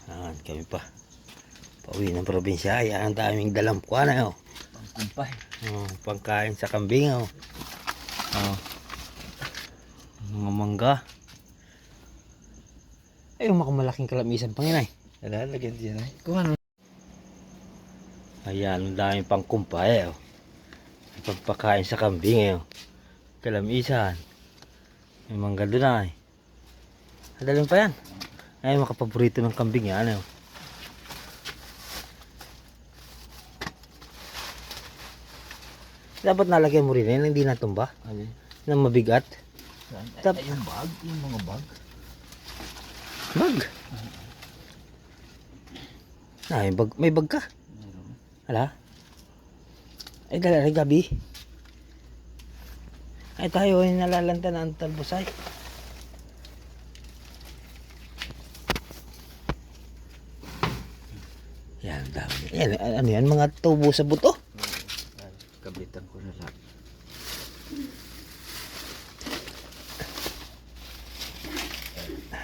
Kami pa. Pauwi ng probinsya. Ayan, ang daming dalang kuwan na. Pangkumpay. Pangkain sa kambing. Mga mangga. Ay, yung makamalaking kalamisan panginay. Lalagyan dyan ay. Kung ano. Ayan, ang daming pangkumpay. Pagpakain sa kambing. Kalamisan. May mangga doon ay. Madaling pa yan. Ay, makapaborito ng kambing yan. Dapat nalagyan mo rin yan, hindi natumba. Alin? Na mabigat. Ay, yung bag. Yung mga bag. Bag? May bag ka? Meron. Hala? Ay, dala rin gabi. Ay, tayo ay nalalanta na ang talbusay. Yan, dami. Yan, ano yan? Mga tubo sa buto? Kabitan ko na lang.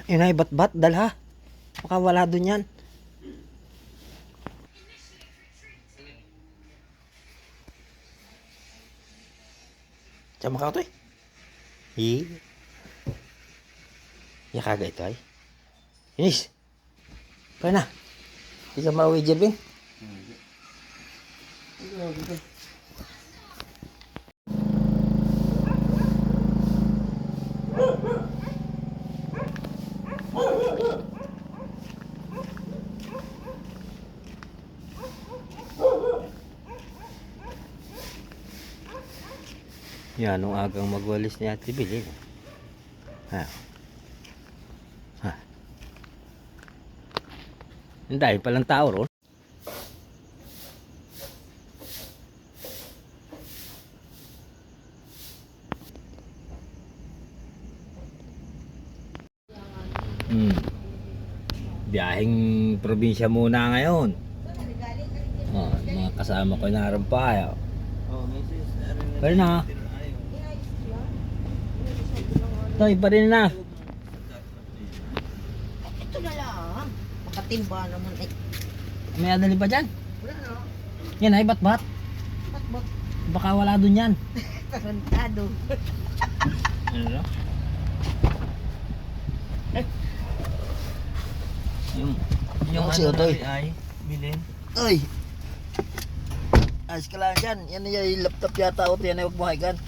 Yun ay, bat-bat, dalha. Baka wala dun yan. Sama ka ito eh. Yakaga ito ay. Inis. Kaya na. Hindi ka mauwi, Jervin. Yan, nung agang magwalis ni Ate Billy. Ang dahil palang tao ron. Biyaheng probinsya muna ngayon. Mga kasama ko na rin pa. Pwede na. Toy, pa rin na. Ito na lang. Makatimba naman eh. May adali pa dyan? Wala na. Yan ay bat-bat. Ba't Baka wala dun yan. tarantado? Ano? Yung kasi Otoy. Ay, bilhin. Oy! Ayos ka lang dyan. Yan yung laptop yata o yan ay huwag mahigan.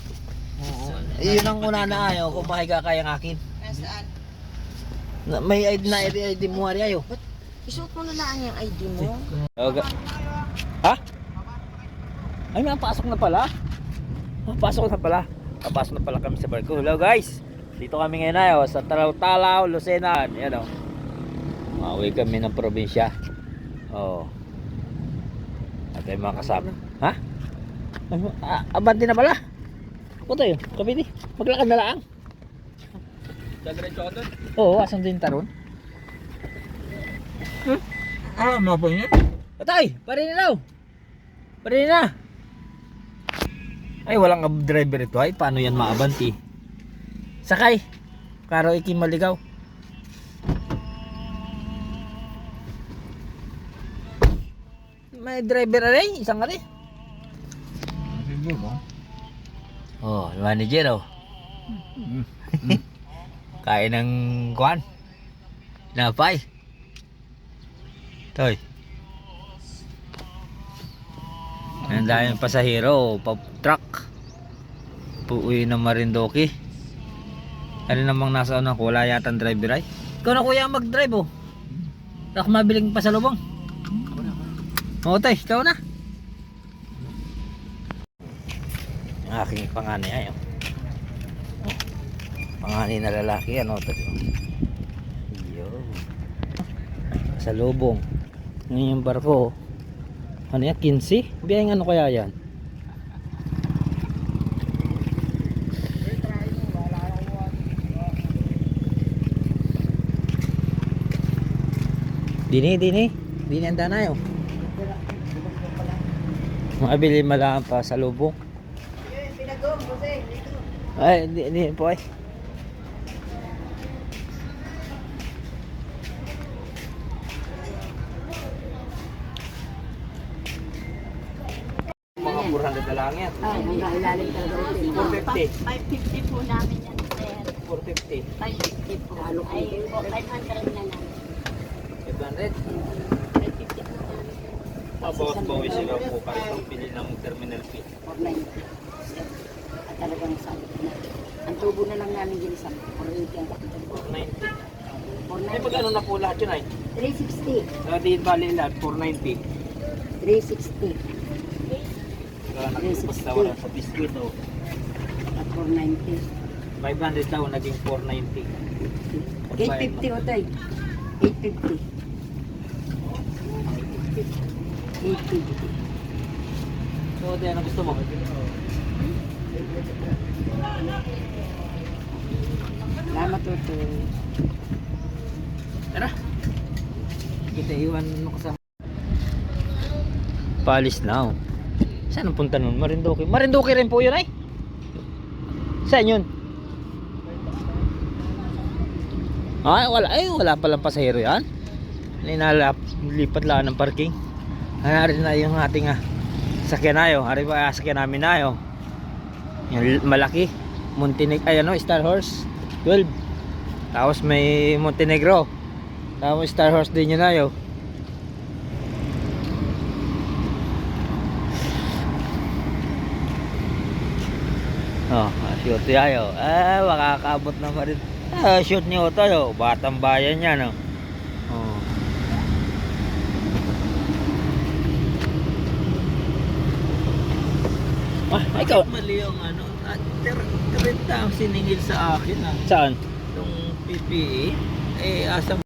Oo. Yun ang una na ayaw kung mahiga kayang akin. Nasaan? May ID mo hari ayo. Isuot mo na lang yung ID mo. Okay. Ha? Ay, napasok na pala. Papasok na pala kami sa barko. Hello guys. Dito kami ngayon ayo sa Talaw-Talaw, Lucena. Yan o. Mauwi kami ng probinsya. At ay mga kasama. Ha? Abante na pala. Ako tayo, kami di. Maglakad na lang. Diretso ako doon? Oo, asan din taron? Mapa niya? Patay! Parin na daw! Parin na! Ay, walang driver ito ay. Paano yan maabanti? Sakay! Karo iki maligaw. May driver rin, isang rin. Siguro. Oh, manager oh. Kain ng kuan. Napay. Toy. Ang daming pasahero, truck. Puuwi ng Marindoki. Ano namang nasa unang wala yata ang driver ay. Ikaw na kuya mag-drive oh. Ako mabiling pasalubong. Oo tay, ikaw na. Ang aking panganay ay oh. Panganay na lalaki ano to. Yo. Sa lubong. Ngayon yung barko. Ano yan? 15? Biyang ano kaya yan? Dini ang danayo. Makabili malaan pa sa lubong. Pinagong, Jose. Ay, hindi po ay. Ganda lang yan. Ay, hanggang ilalim talaga ulit. 450. 550 po namin yan, sir. 450. 550 po. Ay, 500 na lang. 500. 550 po namin. Bawas-bawi sila po kahit ang pili ng terminal fee. 490. Sir. At talagang sabi ko na. Ang tubo na lang namin ginisang. 480 ang kapitang. 490. Ay, 490. pag ano na po lahat yun ay? 360. Di bali lahat, 490. 360. Kaya nakipasta wala sa biskuit o. At 490. 500 daw, naging 490. 850 o tayo. 850. 850. So, ano gusto mo? Salamat po to. Tara. Kita iwan mo kasama. Paalis na. Saan ang punta nun? Marinduque. Marinduque rin po yun ay. Saan yun? Ay, wala palang pasahero yan. Lipat lang ng parking. Hari na yung ating sakyan na yun. Hari ba sakyan namin na yun. Yung malaki. Star Horse 12. Tapos may Montenegro. Tapos Star Horse din yun na yun. Shoot tayo. Makakaabot naman rin. Shoot niyo tayo. Batang bayan yan. Ikaw. Mali yung ano. 30 ang siningil sa akin Saan? Yung PPE. Asa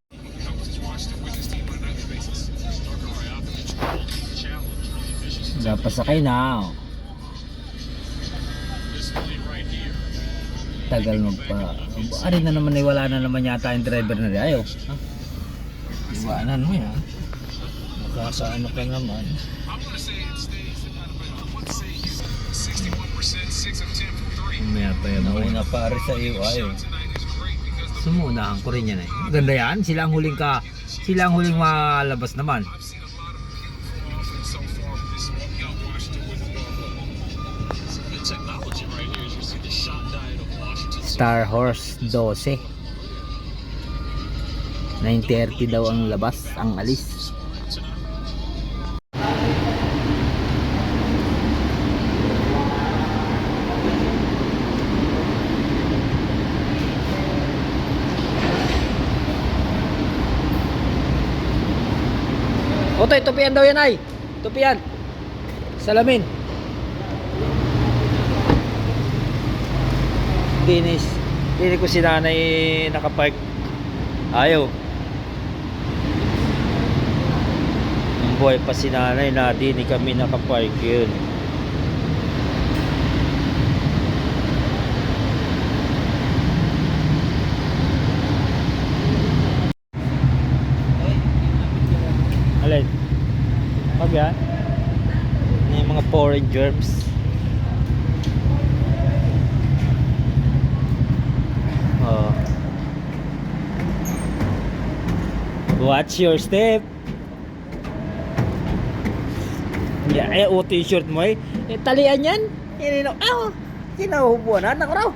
Napasakay na. Tagal magpa. Ari na naman wala na naman yata yung driver na riyo. iwanan mo yan. Makakaano ka naman. Umaya pa yan. Nauna pare sa iyo ayo. Sumunahan ko rin yan eh. Ganda yan. Sila ang huling malabas naman. Star Horse 12. 9:30 daw ang labas, ang alis. Otoy, tupian daw yan ay. Tupian. Salamin. Dinis ko si nanay nakapark. Ayaw. Ang buhay pa si nanay na dini kami nakapark yun. Alin? Pag yan? Yung mga foreign germs. Watch your step. Yeah, t-shirt mo eh. Talian yan. Hinahubuan na. Anak raw.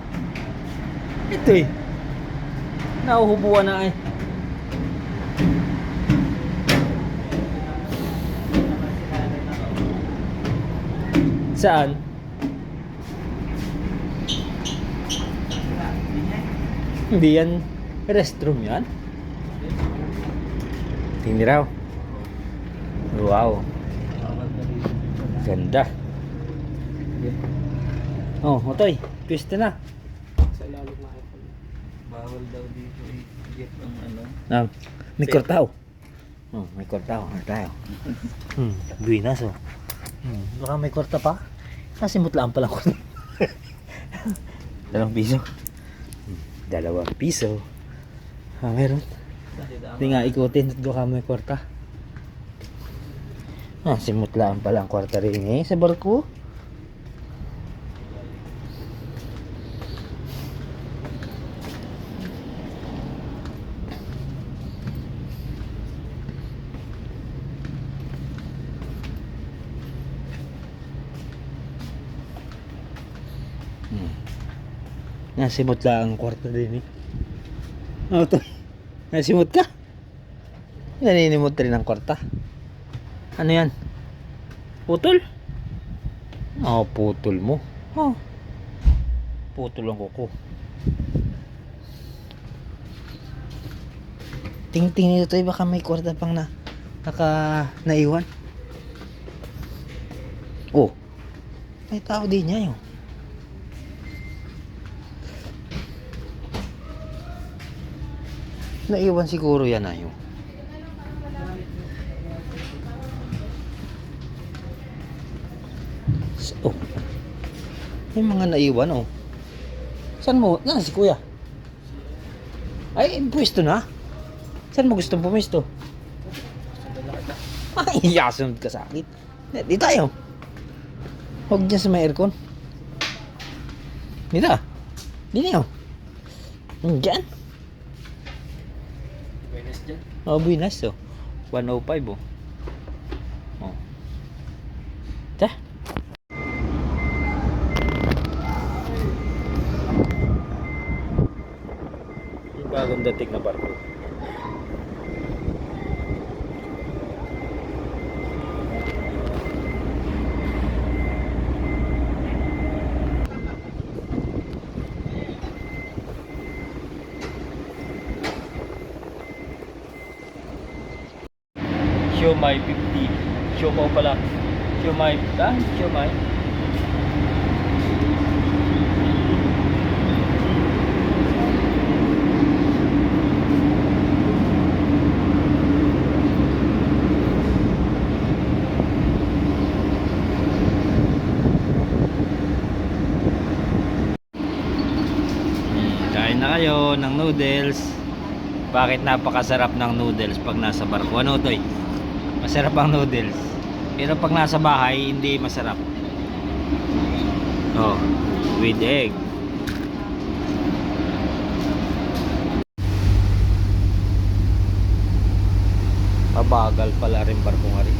Ito eh. Nahuhubuan na eh. Saan? Hindi yan restroom yan. Hindi raw. Wow. Ganda. Oh, Otoy. Piste na. Sa ilalim na ito. Bawal daw dito i-get ang ano. May kortaw. Oh, may kortaw. Tayo. Buinas oh. Baka may korta pa. Nasimutlaan pa lang ko. 2 piso. 2 piso. Meron. Hindi nga ikutin at doon may kwarta. Simutlaan pala ang kwarta rin sa barko. Nasimot lang ang kwarto din eh. Ano to? Nasimot ka? Naninimot rin ang kwarta. Ano yan? Putol? Oh, putol mo. Oh. Putol ang kuko. Tingting nito tayo, baka may kwarta pang naiwan. Oh. May tao din niya yun. Naiwan siguro yan ayo. Oh. May mga naiwan oh. Saan mo? Na si kuya. Ay, pwesto na. Saan mo gustong pumesto? Ay, yasunod ka sa akin. Di tayo. Huwag dyan sa may aircon. Dito. Dito yun. Dyan. Buenas dyan. Oh, buinas oh. 105 oh. Oh. Ta. Yung bagong dating na barko. Siomai 50. Siopaw pala. Siomai. Siomai. Kain na kayo ng noodles. Bakit napakasarap ng noodles pag nasa barko? Ano to? Masarap ang noodles. Pero pag nasa bahay, hindi masarap. Oh, with egg. Mabagal pala rin barko nga rin.